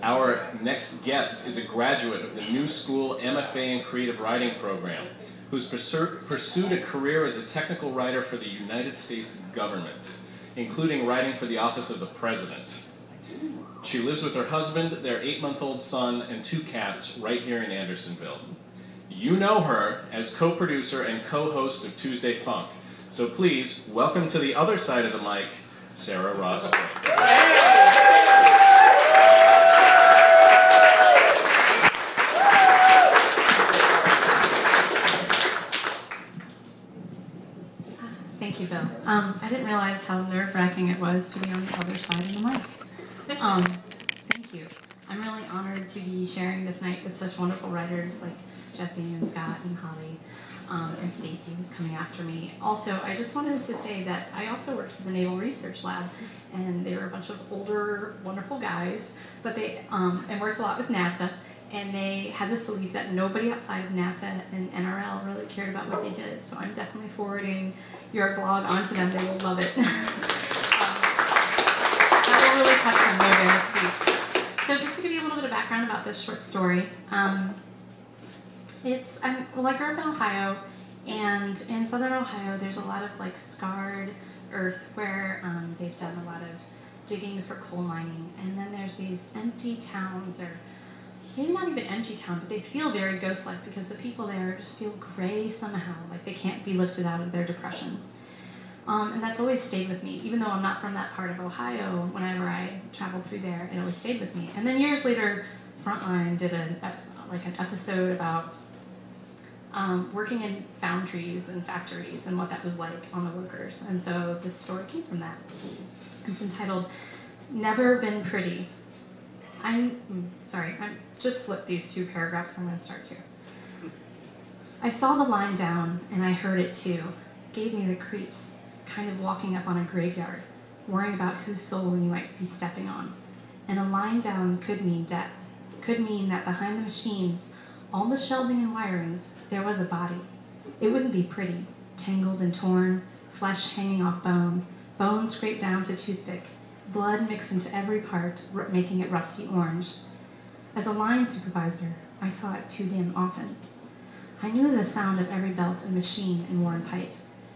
Our next guest is a graduate of the New School MFA in Creative Writing program, who's pursued a career as a technical writer for the United States government, including writing for the Office of the President. She lives with her husband, their 8-month-old son, and 2 cats right here in Andersonville. You know her as co-producer and co-host of Tuesday Funk, so please welcome to the other side of the mic, Sara Ross Witt. Thank you, Bill. I didn't realize how nerve-wracking it was to be on the other side of the mic. Thank you. I'm really honored to be sharing this night with such wonderful writers like Jesse and Scott and Holly and Stacy, who's coming after me. Also, I just wanted to say that I also worked for the Naval Research Lab, and they were a bunch of older, wonderful guys, but they and worked a lot with NASA. And they had this belief that nobody outside of NASA and NRL really cared about what they did. So I'm definitely forwarding your blog onto them. They will love it. That will really touch them. They're very sweet. So just to give you a little bit of background about this short story, I grew up in Ohio, and in southern Ohio, there's a lot of like scarred earth where they've done a lot of digging for coal mining. And then there's these empty towns, or maybe not even empty town, but they feel very ghost-like because the people there just feel gray somehow, like they can't be lifted out of their depression. And that's always stayed with me. Even though I'm not from that part of Ohio, whenever I traveled through there, it always stayed with me. And then years later, Frontline did an episode about working in foundries and factories and what that was like on the workers. And so this story came from that. It's entitled, Never Been Pretty. I'm just flip these 2 paragraphs, so I'm going to start here. I saw the line down, and I heard it too. Gave me the creeps, kind of walking up on a graveyard, worrying about whose soul you might be stepping on. And a line down could mean death, could mean that behind the machines, all the shelving and wirings, there was a body. It wouldn't be pretty, tangled and torn, flesh hanging off bone, bone scraped down to toothpick, blood mixed into every part, making it rusty orange. As a line supervisor, I saw it too damn often. I knew the sound of every belt and machine and worn pipe,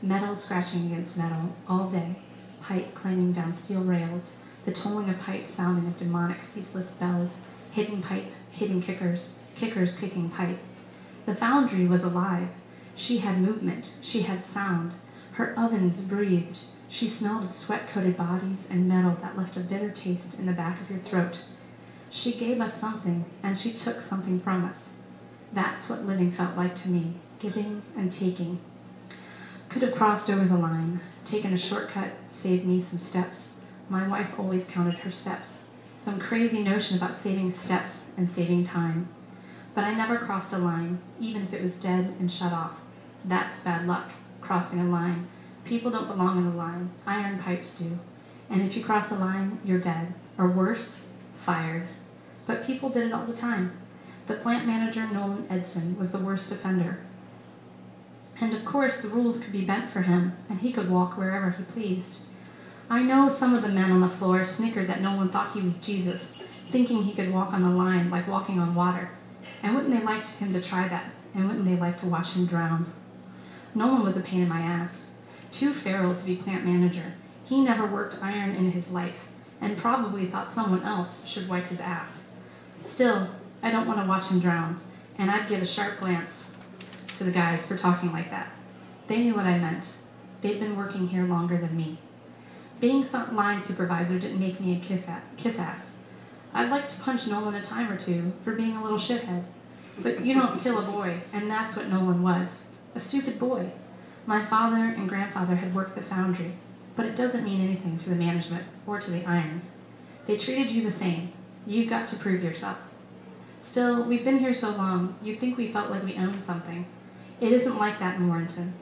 metal scratching against metal all day, pipe clanging down steel rails, the tolling of pipe sounding of demonic ceaseless bells, hitting pipe, hitting kickers, kickers kicking pipe. The foundry was alive. She had movement. She had sound. Her ovens breathed. She smelled of sweat-coated bodies and metal that left a bitter taste in the back of your throat. She gave us something, and she took something from us. That's what living felt like to me, giving and taking. Could have crossed over the line, taken a shortcut, saved me some steps. My wife always counted her steps. Some crazy notion about saving steps and saving time. But I never crossed a line, even if it was dead and shut off. That's bad luck, crossing a line. People don't belong in a line. Iron pipes do. And if you cross a line, you're dead. Or worse, fired. But people did it all the time. The plant manager, Nolan Edson, was the worst offender. And of course, the rules could be bent for him, and he could walk wherever he pleased. I know some of the men on the floor snickered that Nolan thought he was Jesus, thinking he could walk on the line like walking on water. And wouldn't they like him to try that? And wouldn't they like to watch him drown? Nolan was a pain in my ass. Too feral to be plant manager. He never worked iron in his life, and probably thought someone else should wipe his ass. Still, I don't want to watch him drown, and I'd give a sharp glance to the guys for talking like that. They knew what I meant. They'd been working here longer than me. Being some line supervisor didn't make me a kiss-ass. I'd like to punch Nolan a time or two for being a little shithead. But you don't kill a boy, and that's what Nolan was. A stupid boy. My father and grandfather had worked the foundry, but it doesn't mean anything to the management or to the iron. They treated you the same. You've got to prove yourself. Still, we've been here so long, you'd think we felt like we owned something. It isn't like that in Warrenton.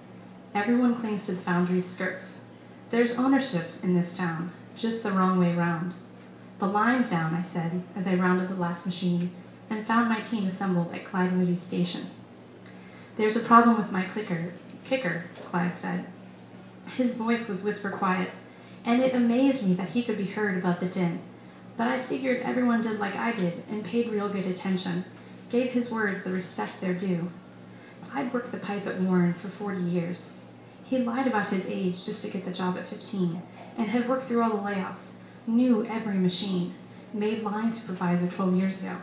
Everyone clings to the foundry's skirts. There's ownership in this town, just the wrong way round. The line's down, I said, as I rounded the last machine and found my team assembled at Clyde Woody's station. There's a problem with my kicker, Clyde said. His voice was whisper quiet, and it amazed me that he could be heard above the din. But I figured everyone did like I did and paid real good attention, gave his words the respect they're due. I'd worked the pipe at Warren for 40 years. He lied about his age just to get the job at 15, and had worked through all the layoffs, knew every machine, made line supervisor 12 years ago,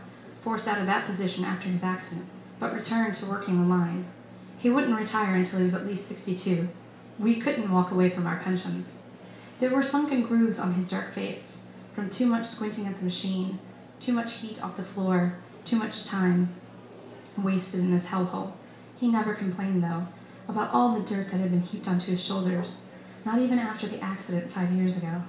forced out of that position after his accident, but returned to working the line. He wouldn't retire until he was at least 62. We couldn't walk away from our pensions. There were sunken grooves on his dark face, from too much squinting at the machine, too much heat off the floor, too much time wasted in this hellhole. He never complained, though, about all the dirt that had been heaped onto his shoulders, not even after the accident 5 years ago.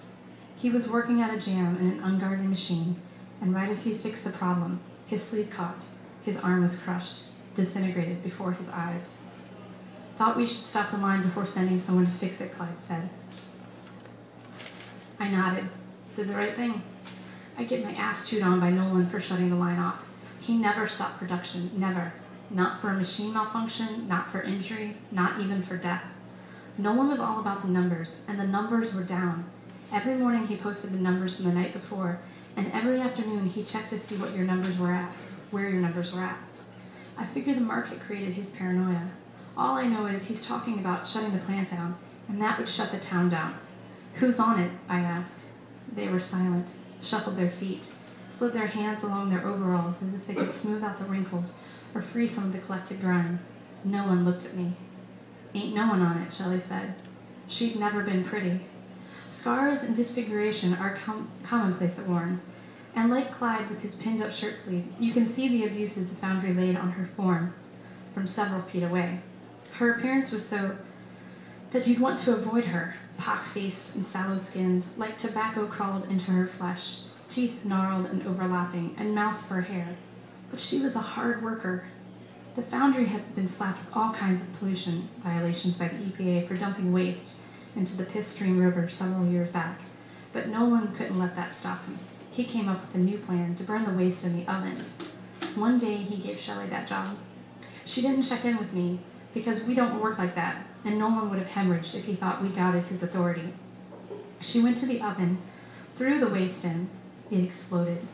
He was working at a jam in an unguarded machine, and right as he fixed the problem, his sleeve caught, his arm was crushed, disintegrated before his eyes. Thought we should stop the line before sending someone to fix it, Clyde said. I nodded. Did the right thing. I'd get my ass chewed on by Nolan for shutting the line off. He never stopped production, never. Not for a machine malfunction, not for injury, not even for death. Nolan was all about the numbers, and the numbers were down. Every morning he posted the numbers from the night before, and every afternoon he checked to see what your numbers were at, where your numbers were at. I figured the market created his paranoia. All I know is he's talking about shutting the plant down, and that would shut the town down. Who's on it? I asked. They were silent, shuffled their feet, slid their hands along their overalls as if they could smooth out the wrinkles or free some of the collected grime. No one looked at me. Ain't no one on it, Shelley said. She'd never been pretty. Scars and disfiguration are commonplace at Warren, and like Clyde with his pinned-up shirt sleeve, you can see the abuses the foundry laid on her form from several feet away. Her appearance was so that you'd want to avoid her, pock-faced and sallow-skinned, like tobacco crawled into her flesh, teeth gnarled and overlapping, and mouse fur hair. But she was a hard worker. The foundry had been slapped with all kinds of pollution violations by the EPA for dumping waste into the Piss Stream River several years back, but Nolan couldn't let that stop him. He came up with a new plan to burn the waste in the ovens. One day he gave Shelley that job. She didn't check in with me, because we don't work like that, and Nolan would have hemorrhaged if he thought we doubted his authority. She went to the oven, threw the waste in. It exploded.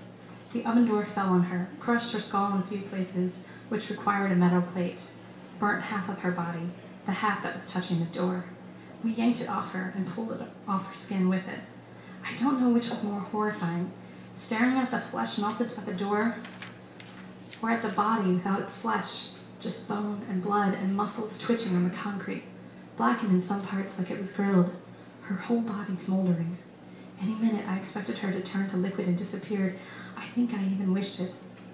The oven door fell on her, crushed her skull in a few places, which required a metal plate, burnt half of her body, the half that was touching the door. We yanked it off her and pulled it off her skin with it. I don't know which was more horrifying, staring at the flesh melted at the door, or at the body without its flesh, just bone and blood and muscles twitching on the concrete, blackened in some parts like it was grilled, her whole body smoldering. Any minute I expected her to turn to liquid and disappeared. I think I even wished it.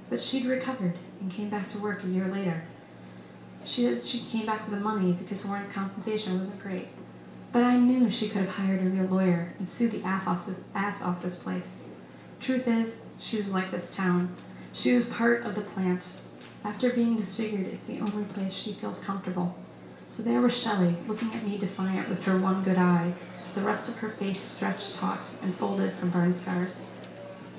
But she'd recovered and came back to work a year later. She came back with the money because Warren's compensation wasn't great. But I knew she could have hired a real lawyer and sued the ass off this place. Truth is, she was like this town. She was part of the plant. After being disfigured, it's the only place she feels comfortable. So there was Shelley, looking at me defiant with her one good eye, the rest of her face stretched taut and folded from burn scars.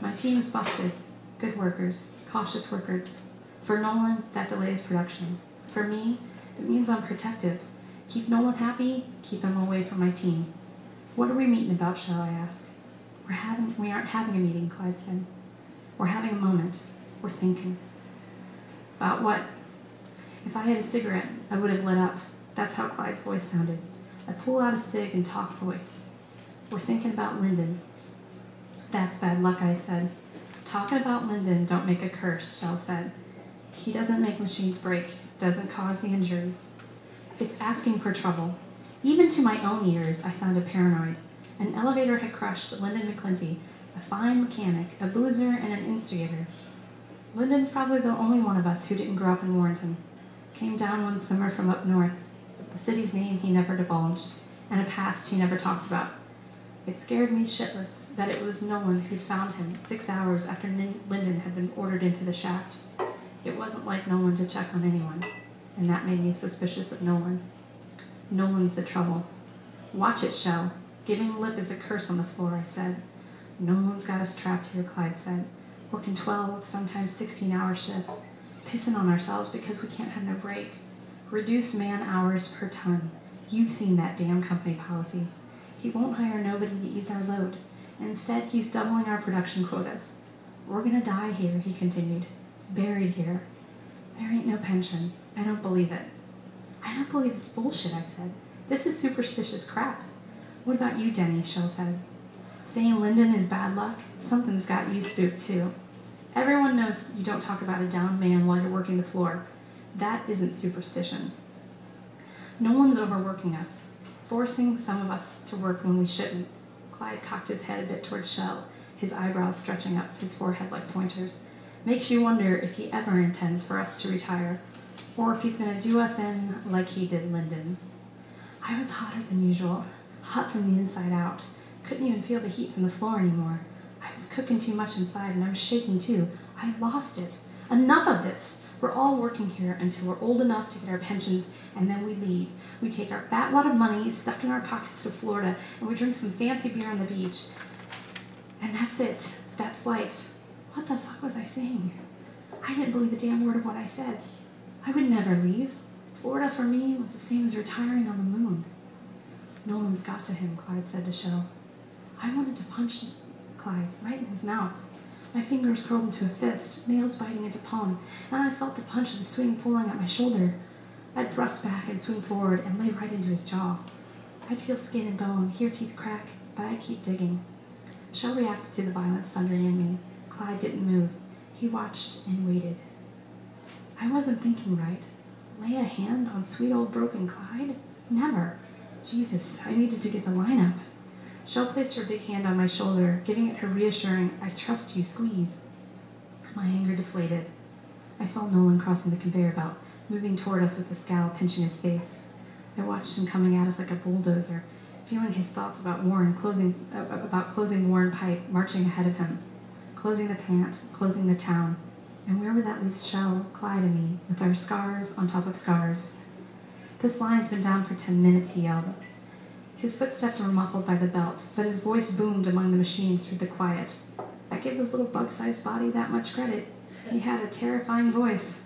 My team's busted. Good workers, cautious workers. For Nolan, that delays production. For me, it means I'm protective. Keep Nolan happy, keep him away from my team. What are we meeting about, shall I ask? We aren't having a meeting, Clyde said. We're having a moment. We're thinking. About what? If I had a cigarette, I would have lit up. That's how Clyde's voice sounded. I pull out a cig and talk voice. We're thinking about Lyndon. That's bad luck, I said. Talking about Lyndon don't make a curse, Shell said. He doesn't make machines break, doesn't cause the injuries. It's asking for trouble. Even to my own ears, I sounded paranoid. An elevator had crushed Lyndon McClinty, a fine mechanic, a boozer, and an instigator. Lyndon's probably the only one of us who didn't grow up in Warrenton. Came down one summer from up north. The city's name he never divulged, and a past he never talked about. It scared me shitless that it was Nolan who'd found him 6 hours after Lyndon had been ordered into the shaft. It wasn't like Nolan to check on anyone, and that made me suspicious of Nolan. Nolan's the trouble. Watch it, Shell. Giving lip is a curse on the floor, I said. Nolan's got us trapped here, Clyde said. Working 12, sometimes 16-hour shifts. Pissing on ourselves because we can't have no break. Reduce man hours per ton. You've seen that damn company policy. He won't hire nobody to ease our load. Instead, he's doubling our production quotas. We're gonna die here, he continued. Buried here. There ain't no pension. I don't believe it. I don't believe this bullshit, I said. This is superstitious crap. What about you, Denny? Shell said. Saying Lyndon is bad luck? Something's got you spooked, too. Everyone knows you don't talk about a downed man while you're working the floor. That isn't superstition. No one's overworking us, forcing some of us to work when we shouldn't. Clyde cocked his head a bit towards Shell, his eyebrows stretching up his forehead like pointers. Makes you wonder if he ever intends for us to retire, or if he's going to do us in like he did Lyndon. I was hotter than usual, hot from the inside out. Couldn't even feel the heat from the floor anymore. I was cooking too much inside, and I was shaking too. I lost it. Enough of this. We're all working here until we're old enough to get our pensions, and then we leave. We take our fat wad of money stuffed in our pockets to Florida, and we drink some fancy beer on the beach. And that's it. That's life. What the fuck was I saying? I didn't believe a damn word of what I said. I would never leave. Florida for me was the same as retiring on the moon. Nolan's got to him, Clyde said to Shell. I wanted to punch Clyde right in his mouth. My fingers curled into a fist, nails biting into palm, and I felt the punch of the swing pulling at my shoulder. I'd thrust back and swing forward and lay right into his jaw. I'd feel skin and bone, hear teeth crack, but I'd keep digging. Shell reacted to the violence thundering in me. Clyde didn't move. He watched and waited. I wasn't thinking right. Lay a hand on sweet old broken Clyde? Never. Jesus, I needed to get the line up. Shell placed her big hand on my shoulder, giving it her reassuring, I trust you squeeze. My anger deflated. I saw Nolan crossing the conveyor belt, moving toward us with a scowl pinching his face. I watched him coming at us like a bulldozer, feeling his thoughts about closing Warren Pike, marching ahead of him, closing the plant, closing the town, and wherever that leaves Shell, Clyde, and me, with our scars on top of scars. This line's been down for 10 minutes, he yelled. His footsteps were muffled by the belt, but his voice boomed among the machines through the quiet. I give his little bug-sized body that much credit. He had a terrifying voice.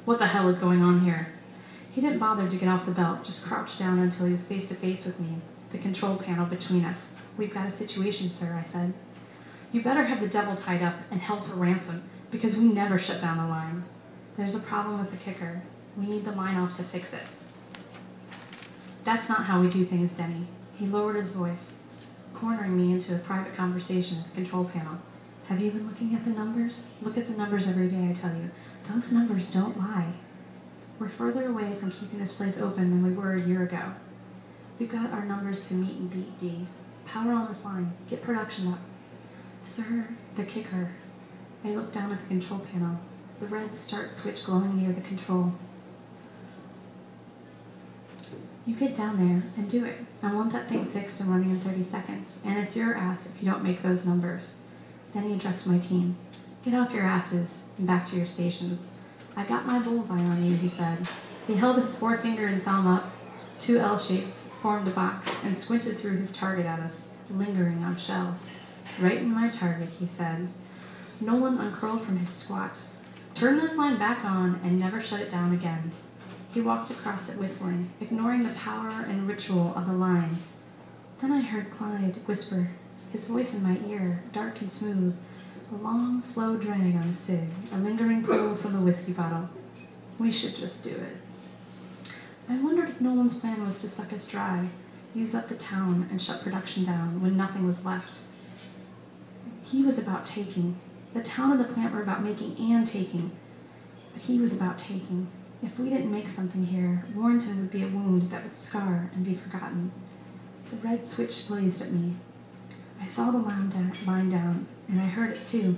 What the hell is going on here? He didn't bother to get off the belt, just crouched down until he was face to face with me, the control panel between us. We've got a situation, sir, I said. You better have the devil tied up and held for ransom, because we never shut down the line. There's a problem with the kicker. We need the line off to fix it. That's not how we do things, Denny. He lowered his voice, cornering me into a private conversation at the control panel. Have you been looking at the numbers? Look at the numbers every day, I tell you. Those numbers don't lie. We're further away from keeping this place open than we were a year ago. We've got our numbers to meet and beat, D. Power on this line. Get production up. Sir, the kicker. I looked down at the control panel. The red start switch glowing near the control. You get down there and do it. I want that thing fixed and running in 30 seconds, and it's your ass if you don't make those numbers. Then he addressed my team. Get off your asses and back to your stations. I got my bullseye on you, he said. He held his forefinger and thumb up. 2 L shapes formed a box and squinted through his target at us, lingering on Shell. Right in my target, he said. Nolan uncurled from his squat. Turn this line back on and never shut it down again. He walked across it whistling, ignoring the power and ritual of the line. Then I heard Clyde whisper, his voice in my ear, dark and smooth, a long, slow drag on a cig, a lingering pull from the whiskey bottle. We should just do it. I wondered if Nolan's plan was to suck us dry, use up the town, and shut production down when nothing was left. He was about taking. The town and the plant were about making and taking. But he was about taking. If we didn't make something here, Warrenton would be a wound that would scar and be forgotten. The red switch blazed at me. I saw the line down, and I heard it too.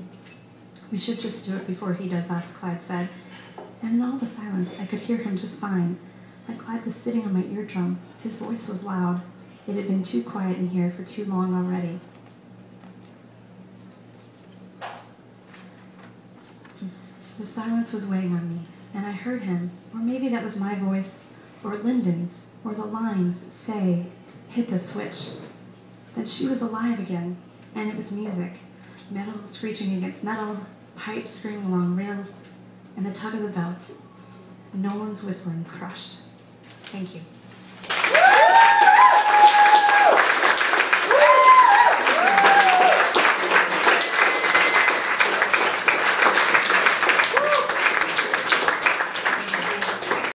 We should just do it before he does us, Clyde said. And in all the silence, I could hear him just fine, like Clyde was sitting on my eardrum. His voice was loud. It had been too quiet in here for too long already. The silence was weighing on me, and I heard him, or maybe that was my voice, or Lyndon's, or the lines say, hit the switch. Then she was alive again, and it was music. Metal screeching against metal, pipes screaming along rails, and the tug of the belt. Nolan's whistling crushed. Thank you.